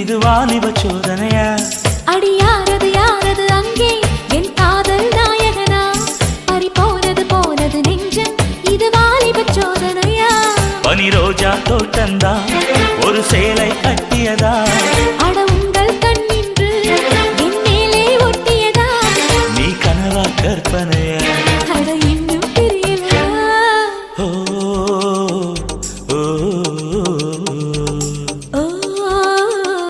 இது வாலிப சோதனையா? அடி யாரது யாரது அங்கே என் காதல் நாயகனா? பறி போனது போனது நெஞ்சம், இது வாலிப சோதனையா? பனி ரோஜா தோட்டந்தா ஒரு சேலை கட்டியதா?